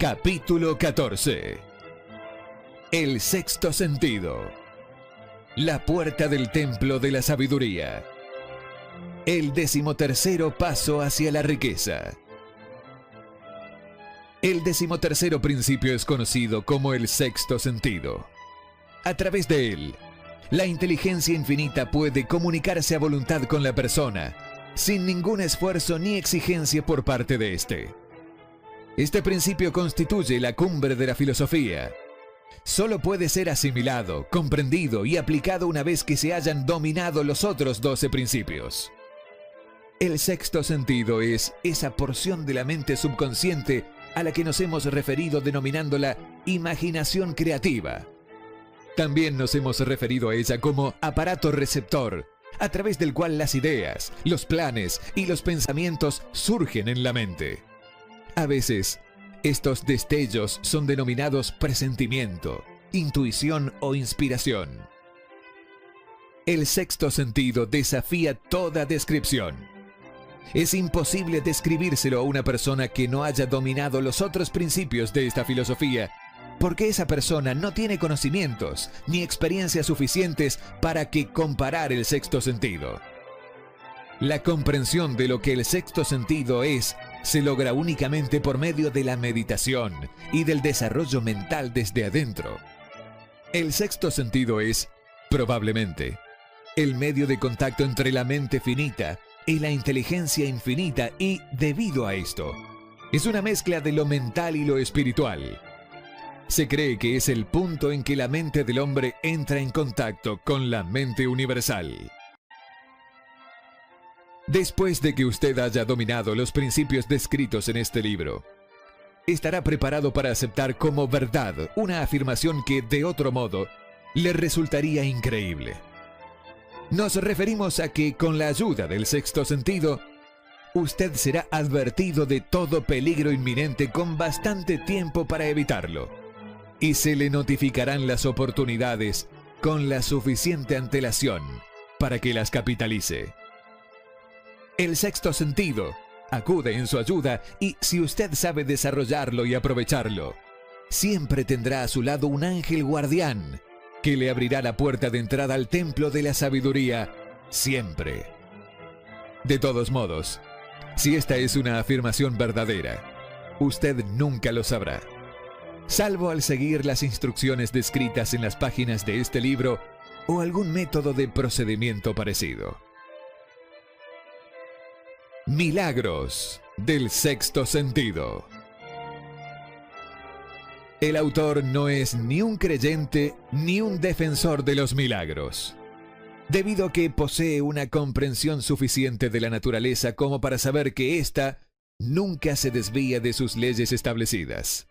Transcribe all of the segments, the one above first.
Capítulo 14. El sexto sentido. La puerta del templo de la sabiduría. El 13º paso hacia la riqueza. El 13º principio es conocido como el sexto sentido. A través de él, la inteligencia infinita puede comunicarse a voluntad con la persona, sin ningún esfuerzo ni exigencia por parte de éste. Este principio constituye la cumbre de la filosofía. Solo puede ser asimilado, comprendido y aplicado una vez que se hayan dominado los otros 12 principios. El sexto sentido es esa porción de la mente subconsciente a la que nos hemos referido denominándola imaginación creativa. También nos hemos referido a ella como aparato receptor, a través del cual las ideas, los planes y los pensamientos surgen en la mente. A veces, estos destellos son denominados presentimiento, intuición o inspiración. El sexto sentido desafía toda descripción. Es imposible describírselo a una persona que no haya dominado los otros principios de esta filosofía, porque esa persona no tiene conocimientos ni experiencias suficientes para que comparar el sexto sentido. La comprensión de lo que el sexto sentido es se logra únicamente por medio de la meditación y del desarrollo mental desde adentro. El sexto sentido es, probablemente, el medio de contacto entre la mente finita y la inteligencia infinita y, debido a esto, es una mezcla de lo mental y lo espiritual. Se cree que es el punto en que la mente del hombre entra en contacto con la mente universal. Después de que usted haya dominado los principios descritos en este libro, estará preparado para aceptar como verdad una afirmación que, de otro modo, le resultaría increíble. Nos referimos a que, con la ayuda del sexto sentido, usted será advertido de todo peligro inminente con bastante tiempo para evitarlo, y se le notificarán las oportunidades con la suficiente antelación para que las capitalice. El sexto sentido acude en su ayuda y, si usted sabe desarrollarlo y aprovecharlo, siempre tendrá a su lado un ángel guardián que le abrirá la puerta de entrada al templo de la sabiduría siempre. De todos modos, si esta es una afirmación verdadera, usted nunca lo sabrá, salvo al seguir las instrucciones descritas en las páginas de este libro o algún método de procedimiento parecido. Milagros del sexto sentido. El autor no es ni un creyente ni un defensor de los milagros, debido a que posee una comprensión suficiente de la naturaleza como para saber que ésta nunca se desvía de sus leyes establecidas.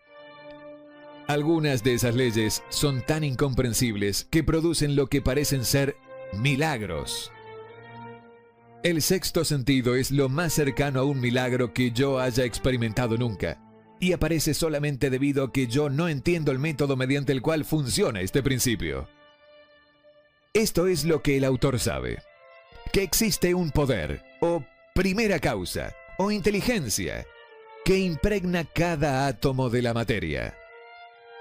Algunas de esas leyes son tan incomprensibles que producen lo que parecen ser milagros. El sexto sentido es lo más cercano a un milagro que yo haya experimentado nunca, y aparece solamente debido a que yo no entiendo el método mediante el cual funciona este principio. Esto es lo que el autor sabe: que existe un poder, o primera causa, o inteligencia, que impregna cada átomo de la materia,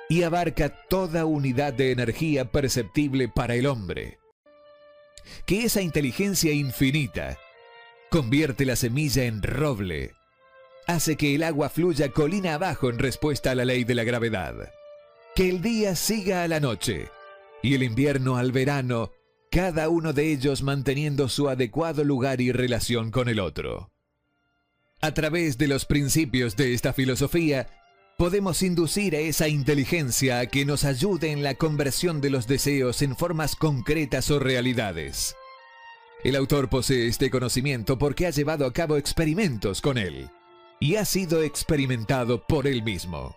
y abarca toda unidad de energía perceptible para el hombre. Que esa inteligencia infinita convierte la semilla en roble, hace que el agua fluya colina abajo en respuesta a la ley de la gravedad, que el día siga a la noche y el invierno al verano, cada uno de ellos manteniendo su adecuado lugar y relación con el otro. A través de los principios de esta filosofía, podemos inducir a esa inteligencia a que nos ayude en la conversión de los deseos en formas concretas o realidades. El autor posee este conocimiento porque ha llevado a cabo experimentos con él y ha sido experimentado por él mismo.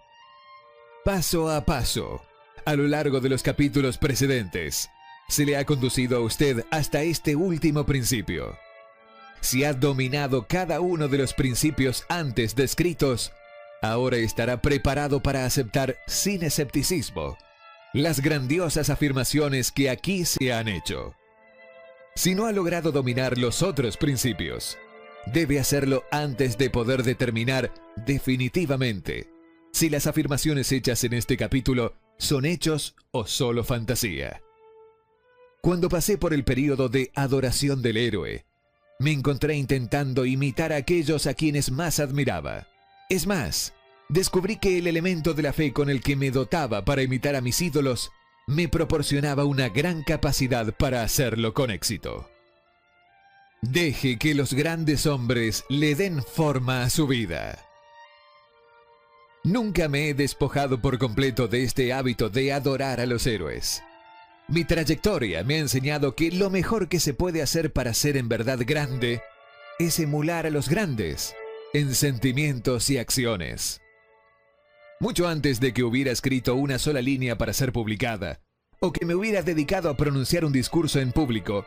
Paso a paso, a lo largo de los capítulos precedentes, se le ha conducido a usted hasta este último principio. Si ha dominado cada uno de los principios antes descritos, ahora estará preparado para aceptar sin escepticismo las grandiosas afirmaciones que aquí se han hecho. Si no ha logrado dominar los otros principios, debe hacerlo antes de poder determinar definitivamente si las afirmaciones hechas en este capítulo son hechos o solo fantasía. Cuando pasé por el período de adoración del héroe, me encontré intentando imitar a aquellos a quienes más admiraba. Es más, descubrí que el elemento de la fe con el que me dotaba para imitar a mis ídolos me proporcionaba una gran capacidad para hacerlo con éxito. Deje que los grandes hombres le den forma a su vida. Nunca me he despojado por completo de este hábito de adorar a los héroes. Mi trayectoria me ha enseñado que lo mejor que se puede hacer para ser en verdad grande es emular a los grandes en sentimientos y acciones. Mucho antes de que hubiera escrito una sola línea para ser publicada, o que me hubiera dedicado a pronunciar un discurso en público,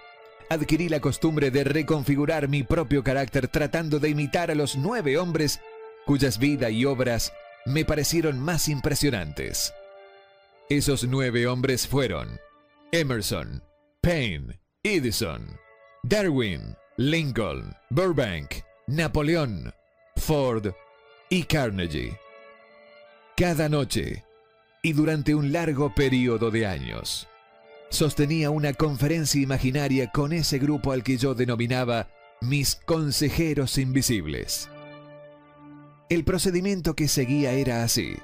adquirí la costumbre de reconfigurar mi propio carácter tratando de imitar a los 9 hombres cuyas vidas y obras me parecieron más impresionantes. Esos 9 hombres fueron Emerson, Paine, Edison, Darwin, Lincoln, Burbank, Napoleón, Ford y Carnegie. Cada noche, y durante un largo periodo de años, sostenía una conferencia imaginaria con ese grupo al que yo denominaba mis consejeros invisibles. El procedimiento que seguía era así.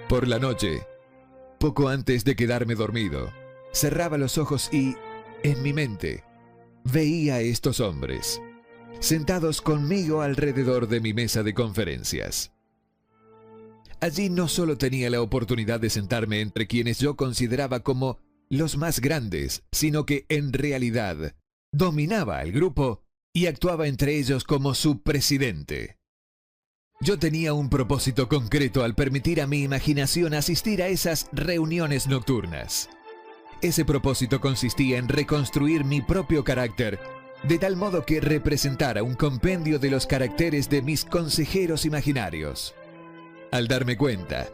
Por la noche, poco antes de quedarme dormido, cerraba los ojos y, en mi mente, veía a estos hombres, sentados conmigo alrededor de mi mesa de conferencias. Allí no solo tenía la oportunidad de sentarme entre quienes yo consideraba como los más grandes, sino que en realidad dominaba al grupo y actuaba entre ellos como su presidente. Yo tenía un propósito concreto al permitir a mi imaginación asistir a esas reuniones nocturnas. Ese propósito consistía en reconstruir mi propio carácter, de tal modo que representara un compendio de los caracteres de mis consejeros imaginarios. Al darme cuenta,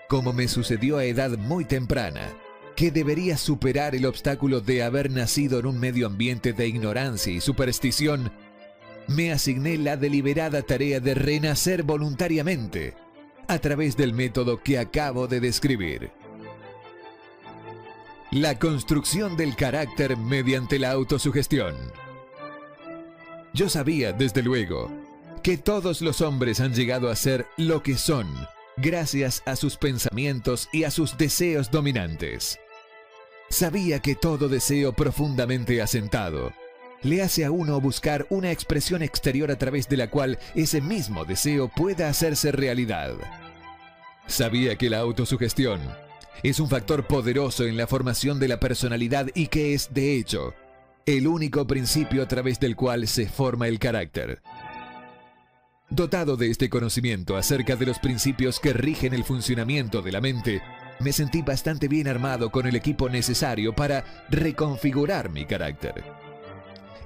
como me sucedió a edad muy temprana, que debería superar el obstáculo de haber nacido en un medio ambiente de ignorancia y superstición, me asigné la deliberada tarea de renacer voluntariamente a través del método que acabo de describir. La construcción del carácter mediante la autosugestión. Yo sabía, desde luego, que todos los hombres han llegado a ser lo que son gracias a sus pensamientos y a sus deseos dominantes. Sabía que todo deseo profundamente asentado le hace a uno buscar una expresión exterior a través de la cual ese mismo deseo pueda hacerse realidad. Sabía que la autosugestión es un factor poderoso en la formación de la personalidad y que es, de hecho, el único principio a través del cual se forma el carácter. Dotado de este conocimiento acerca de los principios que rigen el funcionamiento de la mente, me sentí bastante bien armado con el equipo necesario para reconfigurar mi carácter.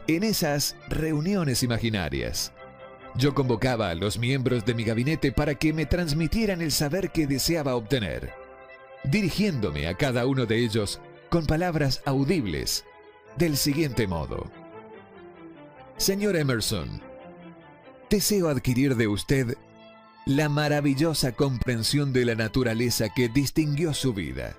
En esas reuniones imaginarias, yo convocaba a los miembros de mi gabinete para que me transmitieran el saber que deseaba obtener, dirigiéndome a cada uno de ellos con palabras audibles del siguiente modo: Señor Emerson, deseo adquirir de usted la maravillosa comprensión de la naturaleza que distinguió su vida.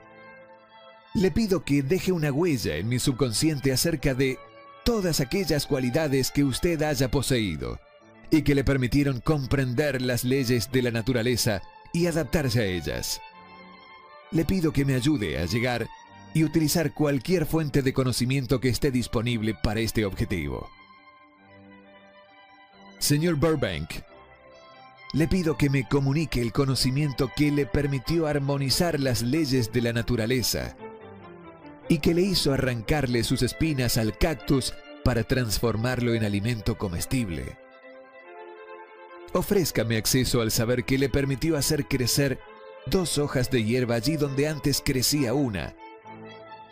Le pido que deje una huella en mi subconsciente acerca de todas aquellas cualidades que usted haya poseído y que le permitieron comprender las leyes de la naturaleza y adaptarse a ellas. Le pido que me ayude a llegar y utilizar cualquier fuente de conocimiento que esté disponible para este objetivo. Señor Burbank, le pido que me comunique el conocimiento que le permitió armonizar las leyes de la naturaleza y que le hizo arrancarle sus espinas al cactus para transformarlo en alimento comestible. Ofrézcame acceso al saber que le permitió hacer crecer 2 hojas de hierba allí donde antes crecía una,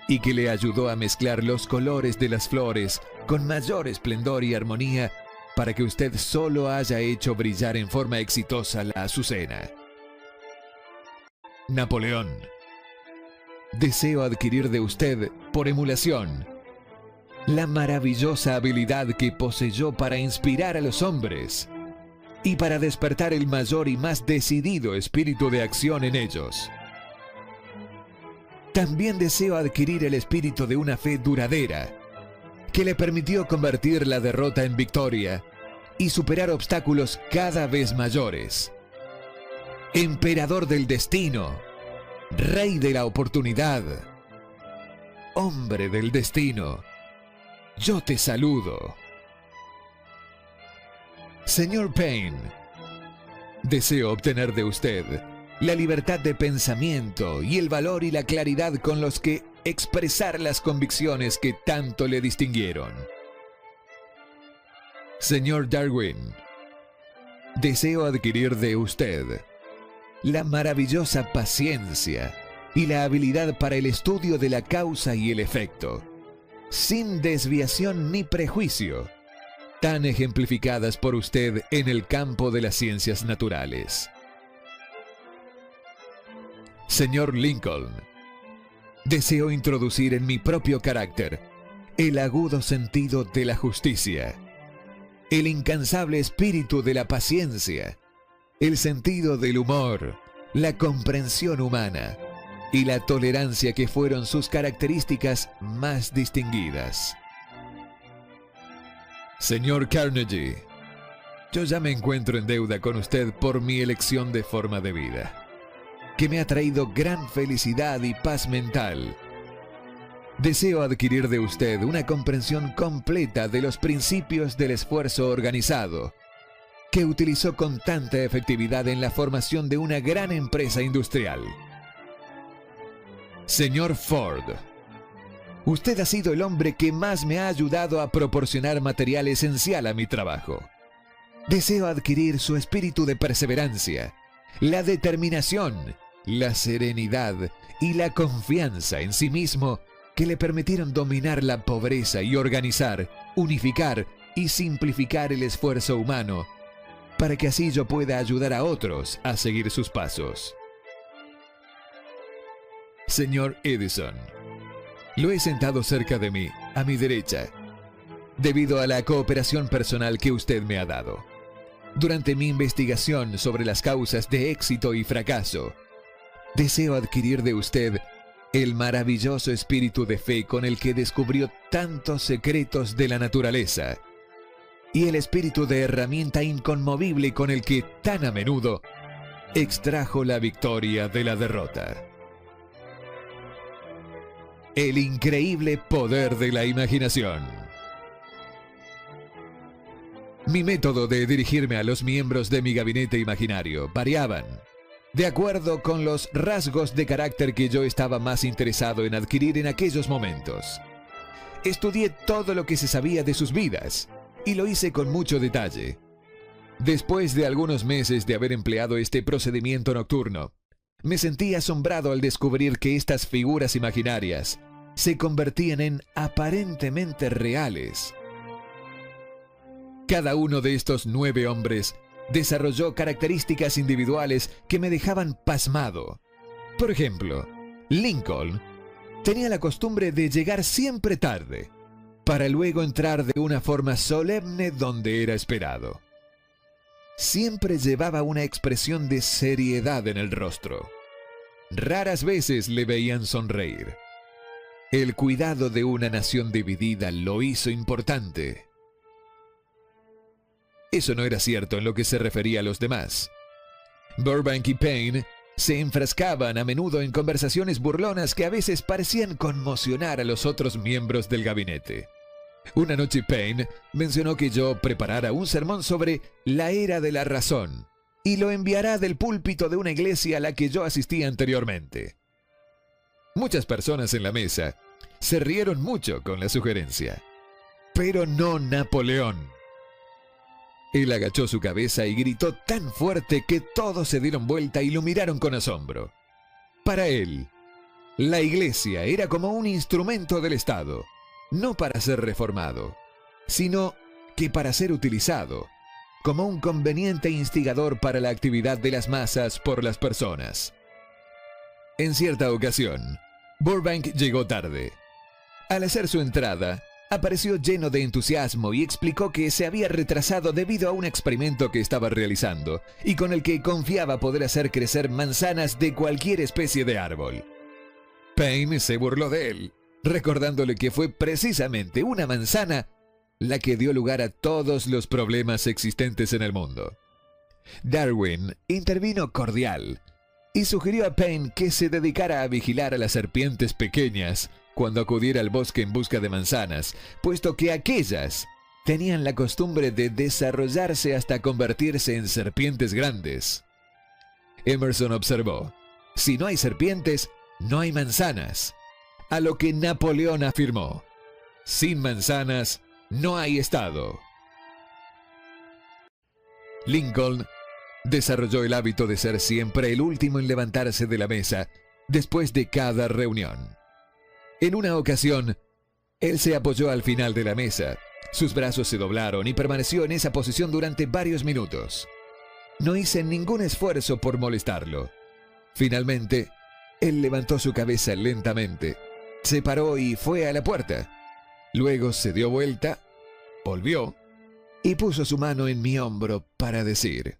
y que le ayudó a mezclar los colores de las flores con mayor esplendor y armonía para que usted solo haya hecho brillar en forma exitosa la azucena. Napoleón, deseo adquirir de usted, por emulación, la maravillosa habilidad que poseyó para inspirar a los hombres y para despertar el mayor y más decidido espíritu de acción en ellos. También deseo adquirir el espíritu de una fe duradera, que le permitió convertir la derrota en victoria y superar obstáculos cada vez mayores. Emperador del destino, rey de la oportunidad, hombre del destino, yo te saludo. Señor Payne, deseo obtener de usted la libertad de pensamiento y el valor y la claridad con los que expresar las convicciones que tanto le distinguieron. Señor Darwin, deseo adquirir de usted la maravillosa paciencia y la habilidad para el estudio de la causa y el efecto, sin desviación ni prejuicio, tan ejemplificadas por usted en el campo de las ciencias naturales. Señor Lincoln, deseo introducir en mi propio carácter el agudo sentido de la justicia, el incansable espíritu de la paciencia, el sentido del humor, la comprensión humana y la tolerancia que fueron sus características más distinguidas. Señor Carnegie, yo ya me encuentro en deuda con usted por mi elección de forma de vida, que me ha traído gran felicidad y paz mental. Deseo adquirir de usted una comprensión completa de los principios del esfuerzo organizado, que utilizó con tanta efectividad en la formación de una gran empresa industrial. Señor Ford, usted ha sido el hombre que más me ha ayudado a proporcionar material esencial a mi trabajo. Deseo adquirir su espíritu de perseverancia, la determinación, la serenidad y la confianza en sí mismo que le permitieron dominar la pobreza y organizar, unificar y simplificar el esfuerzo humano, para que así yo pueda ayudar a otros a seguir sus pasos. Señor Edison, lo he sentado cerca de mí, a mi derecha, debido a la cooperación personal que usted me ha dado. Durante mi investigación sobre las causas de éxito y fracaso, deseo adquirir de usted el maravilloso espíritu de fe con el que descubrió tantos secretos de la naturaleza y el espíritu de herramienta inconmovible con el que tan a menudo extrajo la victoria de la derrota. El increíble poder de la imaginación. Mi método de dirigirme a los miembros de mi gabinete imaginario variaban de acuerdo con los rasgos de carácter que yo estaba más interesado en adquirir en aquellos momentos. Estudié todo lo que se sabía de sus vidas y lo hice con mucho detalle. Después de algunos meses de haber empleado este procedimiento nocturno, me sentí asombrado al descubrir que estas figuras imaginarias se convertían en aparentemente reales. Cada uno de estos 9 hombres desarrolló características individuales que me dejaban pasmado. Por ejemplo, Lincoln tenía la costumbre de llegar siempre tarde, para luego entrar de una forma solemne donde era esperado. Siempre llevaba una expresión de seriedad en el rostro. Raras veces le veían sonreír. El cuidado de una nación dividida lo hizo importante. Eso no era cierto en lo que se refería a los demás. Burbank y Payne se enfrascaban a menudo en conversaciones burlonas que a veces parecían conmocionar a los otros miembros del gabinete. Una noche Payne mencionó que yo preparara un sermón sobre la era de la razón y lo enviará del púlpito de una iglesia a la que yo asistí anteriormente. Muchas personas en la mesa se rieron mucho con la sugerencia, pero no Napoleón. Él agachó su cabeza y gritó tan fuerte que todos se dieron vuelta y lo miraron con asombro. Para él, la iglesia era como un instrumento del Estado, no para ser reformado, sino que para ser utilizado como un conveniente instigador para la actividad de las masas por las personas. En cierta ocasión, Burbank llegó tarde. Al hacer su entrada, apareció lleno de entusiasmo y explicó que se había retrasado debido a un experimento que estaba realizando y con el que confiaba poder hacer crecer manzanas de cualquier especie de árbol. Payne se burló de él, recordándole que fue precisamente una manzana la que dio lugar a todos los problemas existentes en el mundo. Darwin intervino cordial y sugirió a Payne que se dedicara a vigilar a las serpientes pequeñas cuando acudiera al bosque en busca de manzanas, puesto que aquellas tenían la costumbre de desarrollarse hasta convertirse en serpientes grandes. Emerson observó: si no hay serpientes, no hay manzanas. A lo que Napoleón afirmó: sin manzanas, no hay Estado. Lincoln desarrolló el hábito de ser siempre el último en levantarse de la mesa después de cada reunión. En una ocasión, él se apoyó al final de la mesa, sus brazos se doblaron y permaneció en esa posición durante varios minutos. No hice ningún esfuerzo por molestarlo. Finalmente, él levantó su cabeza lentamente, se paró y fue a la puerta. Luego se dio vuelta, volvió y puso su mano en mi hombro para decir: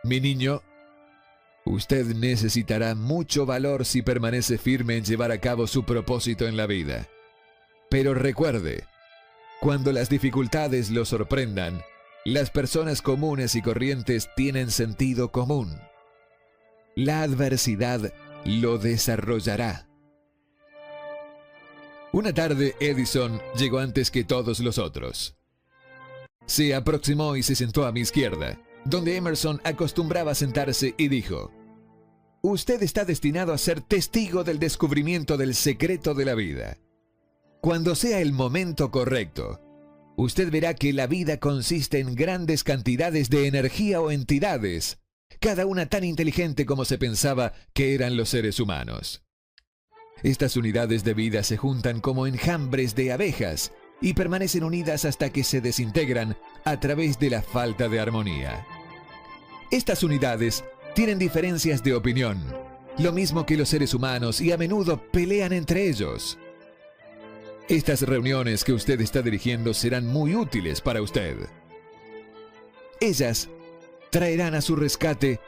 mi niño, usted necesitará mucho valor si permanece firme en llevar a cabo su propósito en la vida. Pero recuerde, cuando las dificultades lo sorprendan, las personas comunes y corrientes tienen sentido común. La adversidad lo desarrollará. Una tarde, Edison llegó antes que todos los otros. Se aproximó y se sentó a mi izquierda, donde Emerson acostumbraba sentarse, y dijo: usted está destinado a ser testigo del descubrimiento del secreto de la vida. Cuando sea el momento correcto, usted verá que la vida consiste en grandes cantidades de energía o entidades, cada una tan inteligente como se pensaba que eran los seres humanos. Estas unidades de vida se juntan como enjambres de abejas y permanecen unidas hasta que se desintegran a través de la falta de armonía. Estas unidades tienen diferencias de opinión, lo mismo que los seres humanos, y a menudo pelean entre ellos. Estas reuniones que usted está dirigiendo serán muy útiles para usted. Ellas traerán a su rescate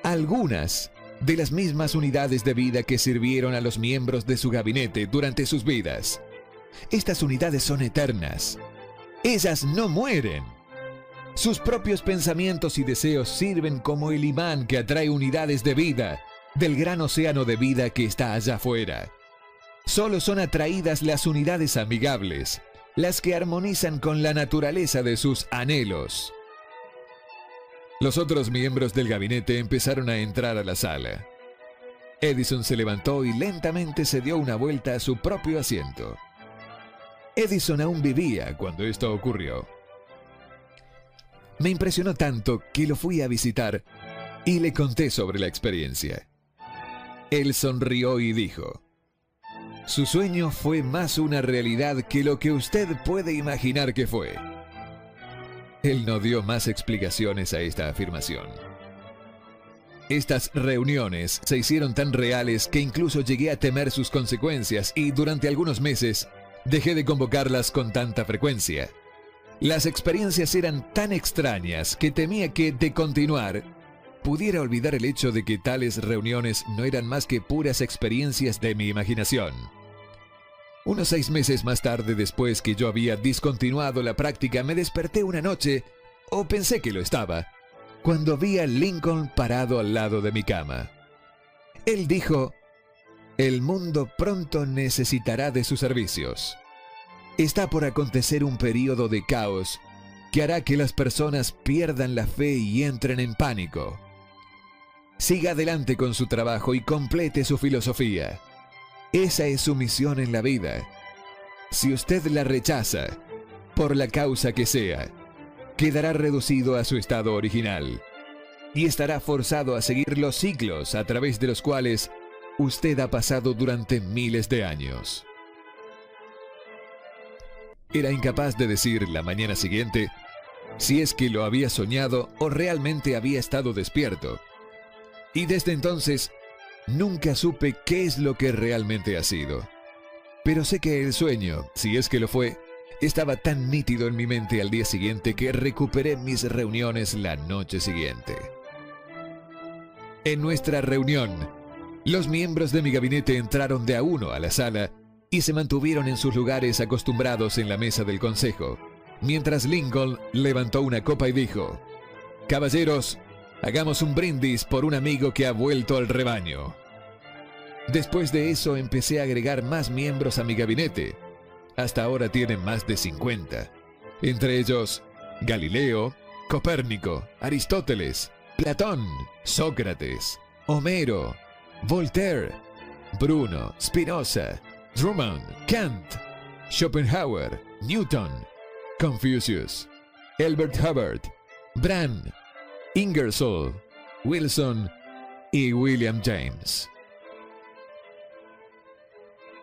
algunas de las mismas unidades de vida que sirvieron a los miembros de su gabinete durante sus vidas. Estas unidades son eternas. Ellas no mueren. Sus propios pensamientos y deseos sirven como el imán que atrae unidades de vida del gran océano de vida que está allá afuera. Solo son atraídas las unidades amigables, las que armonizan con la naturaleza de sus anhelos. Los otros miembros del gabinete empezaron a entrar a la sala. Edison se levantó y lentamente se dio una vuelta a su propio asiento. Edison aún vivía cuando esto ocurrió. Me impresionó tanto que lo fui a visitar y le conté sobre la experiencia. Él sonrió y dijo: su sueño fue más una realidad que lo que usted puede imaginar que fue. Él no dio más explicaciones a esta afirmación. Estas reuniones se hicieron tan reales que incluso llegué a temer sus consecuencias, y durante algunos meses dejé de convocarlas con tanta frecuencia. Las experiencias eran tan extrañas que temía que, de continuar, pudiera olvidar el hecho de que tales reuniones no eran más que puras experiencias de mi imaginación. Unos 6 meses más tarde, después que yo había discontinuado la práctica, me desperté una noche, o pensé que lo estaba, cuando vi a Lincoln parado al lado de mi cama. Él dijo: el mundo pronto necesitará de sus servicios. Está por acontecer un período de caos que hará que las personas pierdan la fe y entren en pánico. Siga adelante con su trabajo y complete su filosofía. Esa es su misión en la vida. Si usted la rechaza, por la causa que sea, quedará reducido a su estado original y estará forzado a seguir los ciclos a través de los cuales usted ha pasado durante miles de años. Era incapaz de decir la mañana siguiente si es que lo había soñado o realmente había estado despierto. Y desde entonces nunca supe qué es lo que realmente ha sido. Pero sé que el sueño, si es que lo fue, estaba tan nítido en mi mente al día siguiente que recuperé mis reuniones la noche siguiente. En nuestra reunión, los miembros de mi gabinete entraron de a uno a la sala y se mantuvieron en sus lugares acostumbrados en la mesa del consejo, mientras Lincoln levantó una copa y dijo: «Caballeros, hagamos un brindis por un amigo que ha vuelto al rebaño». Después de eso empecé a agregar más miembros a mi gabinete. Hasta ahora tienen más de 50. Entre ellos, Galileo, Copérnico, Aristóteles, Platón, Sócrates, Homero, Voltaire, Bruno, Spinoza, Drummond, Kant, Schopenhauer, Newton, Confucius, Elbert Hubbard, Brand, Ingersoll, Wilson y William James.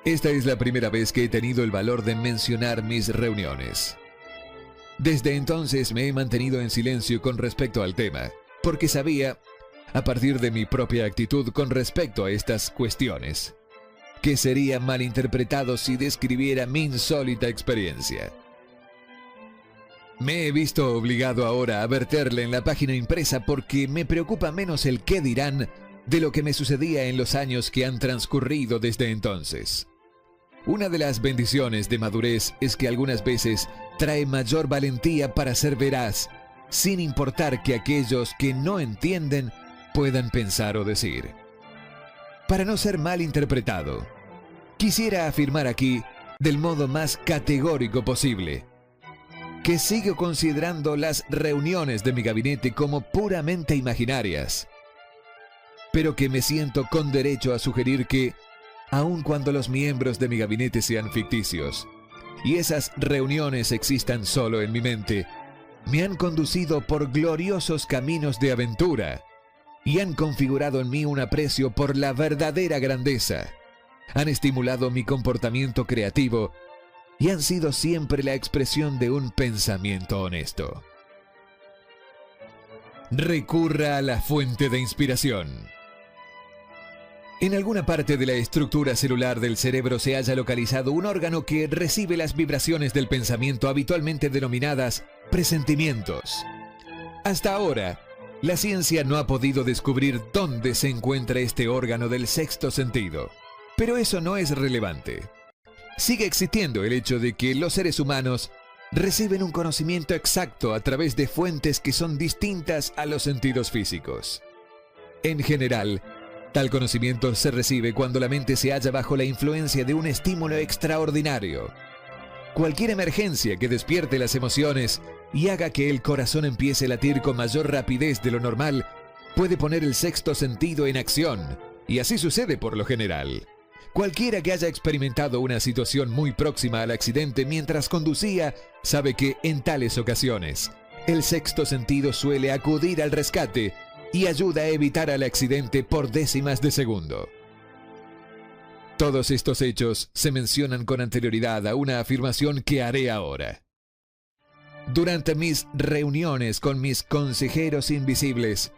Esta es la primera vez que he tenido el valor de mencionar mis reuniones. Desde entonces me he mantenido en silencio con respecto al tema, porque sabía, a partir de mi propia actitud con respecto a estas cuestiones, que sería malinterpretado si describiera mi insólita experiencia. Me he visto obligado ahora a verterla en la página impresa porque me preocupa menos el qué dirán de lo que me sucedía en los años que han transcurrido desde entonces. Una de las bendiciones de madurez es que algunas veces trae mayor valentía para ser veraz, sin importar que aquellos que no entienden puedan pensar o decir. Para no ser mal interpretado, quisiera afirmar aquí, del modo más categórico posible, que sigo considerando las reuniones de mi gabinete como puramente imaginarias, pero que me siento con derecho a sugerir que, aun cuando los miembros de mi gabinete sean ficticios, y esas reuniones existan solo en mi mente, me han conducido por gloriosos caminos de aventura y han configurado en mí un aprecio por la verdadera grandeza, han estimulado mi comportamiento creativo y han sido siempre la expresión de un pensamiento honesto. Recurra a la fuente de inspiración. En alguna parte de la estructura celular del cerebro se halla localizado un órgano que recibe las vibraciones del pensamiento habitualmente denominadas presentimientos. Hasta ahora, la ciencia no ha podido descubrir dónde se encuentra este órgano del sexto sentido, pero eso no es relevante. Sigue existiendo el hecho de que los seres humanos reciben un conocimiento exacto a través de fuentes que son distintas a los sentidos físicos. En general, tal conocimiento se recibe cuando la mente se halla bajo la influencia de un estímulo extraordinario. Cualquier emergencia que despierte las emociones y haga que el corazón empiece a latir con mayor rapidez de lo normal puede poner el sexto sentido en acción, y así sucede por lo general. Cualquiera que haya experimentado una situación muy próxima al accidente mientras conducía sabe que en tales ocasiones el sexto sentido suele acudir al rescate y ayuda a evitar el accidente por décimas de segundo. Todos estos hechos se mencionan con anterioridad a una afirmación que haré ahora. Durante mis reuniones con mis consejeros invisibles,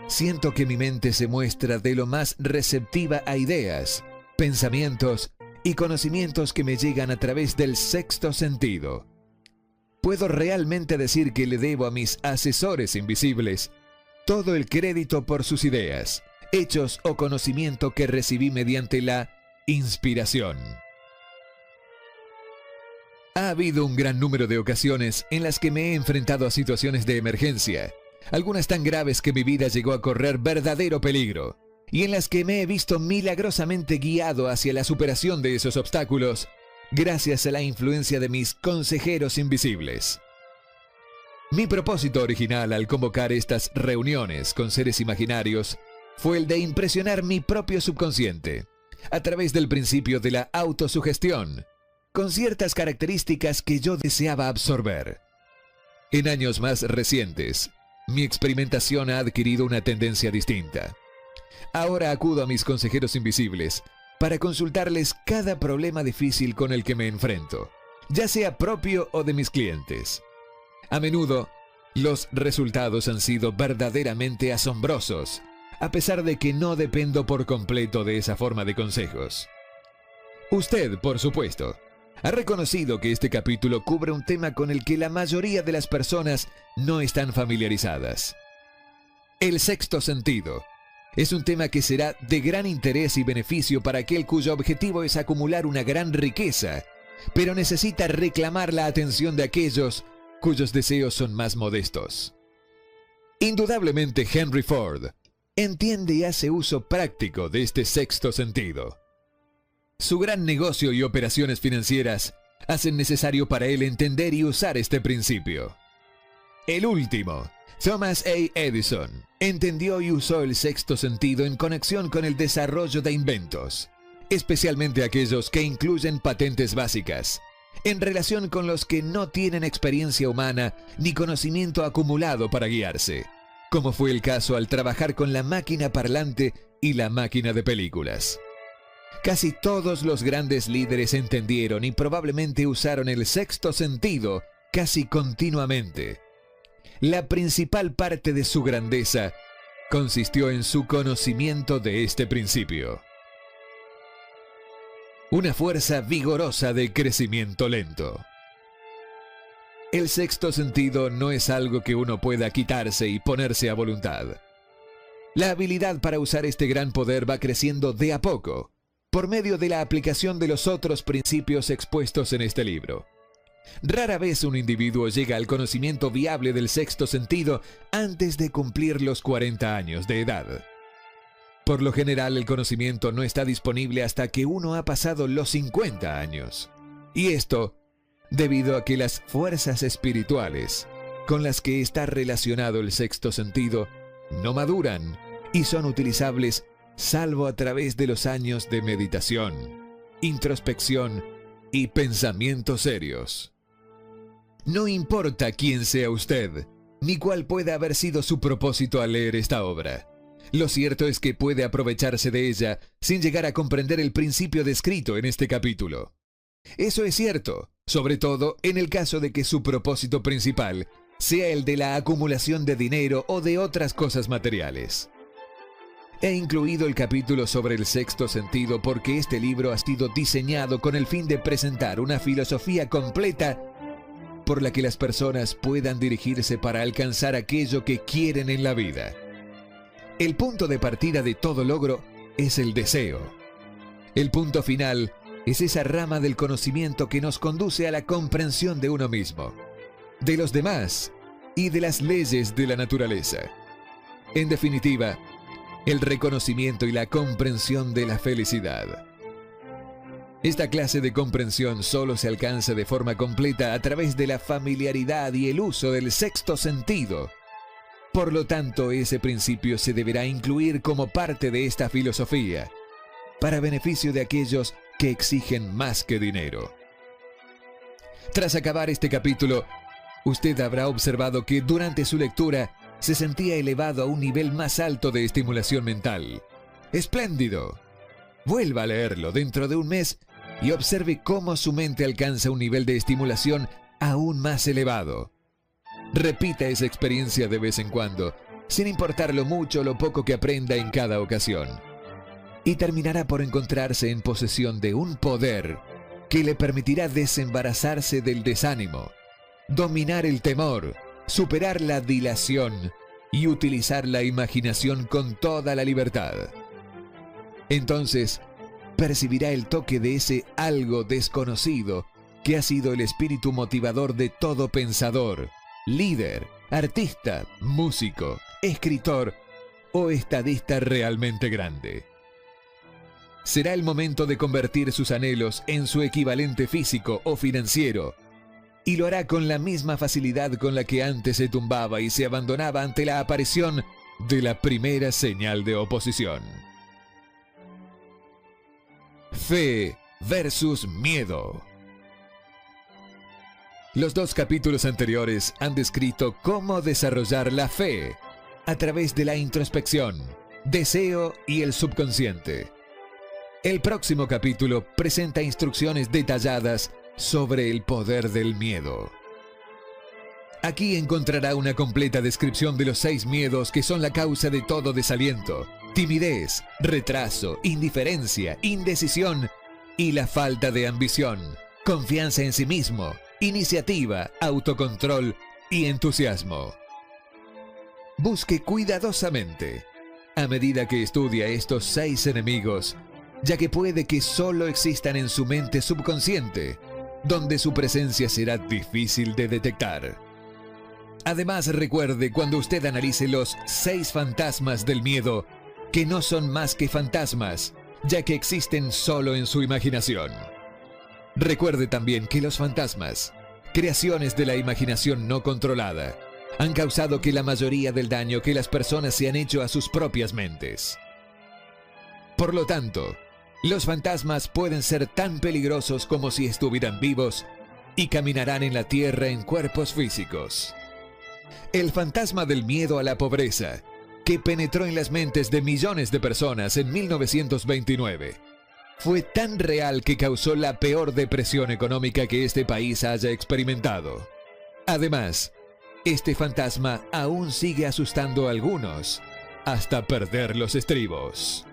siento que mi mente se muestra de lo más receptiva a ideas, pensamientos y conocimientos que me llegan a través del sexto sentido. Puedo realmente decir que le debo a mis asesores invisibles todo el crédito por sus ideas, hechos o conocimiento que recibí mediante la inspiración. Ha habido un gran número de ocasiones en las que me he enfrentado a situaciones de emergencia, algunas tan graves que mi vida llegó a correr verdadero peligro, y en las que me he visto milagrosamente guiado hacia la superación de esos obstáculos, gracias a la influencia de mis consejeros invisibles. Mi propósito original al convocar estas reuniones con seres imaginarios fue el de impresionar mi propio subconsciente, a través del principio de la autosugestión, con ciertas características que yo deseaba absorber. En años más recientes, mi experimentación ha adquirido una tendencia distinta. Ahora acudo a mis consejeros invisibles para consultarles cada problema difícil con el que me enfrento, ya sea propio o de mis clientes. A menudo, los resultados han sido verdaderamente asombrosos, a pesar de que no dependo por completo de esa forma de consejos. Usted, por supuesto, ha reconocido que este capítulo cubre un tema con el que la mayoría de las personas no están familiarizadas. El sexto sentido es un tema que será de gran interés y beneficio para aquel cuyo objetivo es acumular una gran riqueza, pero necesita reclamar la atención de aquellos cuyos deseos son más modestos. Indudablemente Henry Ford entiende y hace uso práctico de este sexto sentido. Su gran negocio y operaciones financieras hacen necesario para él entender y usar este principio. El último, Thomas A. Edison, entendió y usó el sexto sentido en conexión con el desarrollo de inventos, especialmente aquellos que incluyen patentes básicas, en relación con los que no tienen experiencia humana ni conocimiento acumulado para guiarse, como fue el caso al trabajar con la máquina parlante y la máquina de películas. Casi todos los grandes líderes entendieron y probablemente usaron el sexto sentido casi continuamente. La principal parte de su grandeza consistió en su conocimiento de este principio. Una fuerza vigorosa de crecimiento lento. El sexto sentido no es algo que uno pueda quitarse y ponerse a voluntad. La habilidad para usar este gran poder va creciendo de a poco, por medio de la aplicación de los otros principios expuestos en este libro. Rara vez un individuo llega al conocimiento viable del sexto sentido antes de cumplir los 40 años de edad. Por lo general, el conocimiento no está disponible hasta que uno ha pasado los 50 años. Y esto debido a que las fuerzas espirituales con las que está relacionado el sexto sentido no maduran y son utilizables salvo a través de los años de meditación, introspección y pensamientos serios. No importa quién sea usted, ni cuál pueda haber sido su propósito al leer esta obra. Lo cierto es que puede aprovecharse de ella sin llegar a comprender el principio descrito en este capítulo. Eso es cierto, sobre todo en el caso de que su propósito principal sea el de la acumulación de dinero o de otras cosas materiales. He incluido el capítulo sobre el sexto sentido porque este libro ha sido diseñado con el fin de presentar una filosofía completa por la que las personas puedan dirigirse para alcanzar aquello que quieren en la vida. El punto de partida de todo logro es el deseo. El punto final es esa rama del conocimiento que nos conduce a la comprensión de uno mismo, de los demás y de las leyes de la naturaleza. En definitiva, el reconocimiento y la comprensión de la felicidad. Esta clase de comprensión solo se alcanza de forma completa a través de la familiaridad y el uso del sexto sentido. Por lo tanto, ese principio se deberá incluir como parte de esta filosofía, para beneficio de aquellos que exigen más que dinero. Tras acabar este capítulo, usted habrá observado que durante su lectura se sentía elevado a un nivel más alto de estimulación mental. ¡Espléndido! Vuelva a leerlo dentro de un mes y observe cómo su mente alcanza un nivel de estimulación aún más elevado. Repita esa experiencia de vez en cuando, sin importar lo mucho o lo poco que aprenda en cada ocasión. Y terminará por encontrarse en posesión de un poder que le permitirá desembarazarse del desánimo, dominar el temor, superar la dilación y utilizar la imaginación con toda la libertad. Entonces, percibirá el toque de ese algo desconocido que ha sido el espíritu motivador de todo pensador, líder, artista, músico, escritor o estadista realmente grande. Será el momento de convertir sus anhelos en su equivalente físico o financiero, y lo hará con la misma facilidad con la que antes se tumbaba y se abandonaba ante la aparición de la primera señal de oposición. Fe versus miedo. Los dos capítulos anteriores han descrito cómo desarrollar la fe a través de la introspección, deseo y el subconsciente. El próximo capítulo presenta instrucciones detalladas sobre el poder del miedo. Aquí encontrará una completa descripción de los 6 miedos que son la causa de todo desaliento, timidez, retraso, indiferencia, indecisión y la falta de ambición, confianza en sí mismo, iniciativa, autocontrol y entusiasmo. Busque cuidadosamente, a medida que estudia estos 6 enemigos, ya que puede que solo existan en su mente subconsciente, donde su presencia será difícil de detectar. Además, recuerde cuando usted analice los 6 fantasmas del miedo, que no son más que fantasmas, ya que existen solo en su imaginación. Recuerde también que los fantasmas, creaciones de la imaginación no controlada, han causado que la mayoría del daño que las personas se han hecho a sus propias mentes. Por lo tanto, los fantasmas pueden ser tan peligrosos como si estuvieran vivos y caminarán en la tierra en cuerpos físicos. El fantasma del miedo a la pobreza, que penetró en las mentes de millones de personas en 1929, fue tan real que causó la peor depresión económica que este país haya experimentado. Además, este fantasma aún sigue asustando a algunos hasta perder los estribos.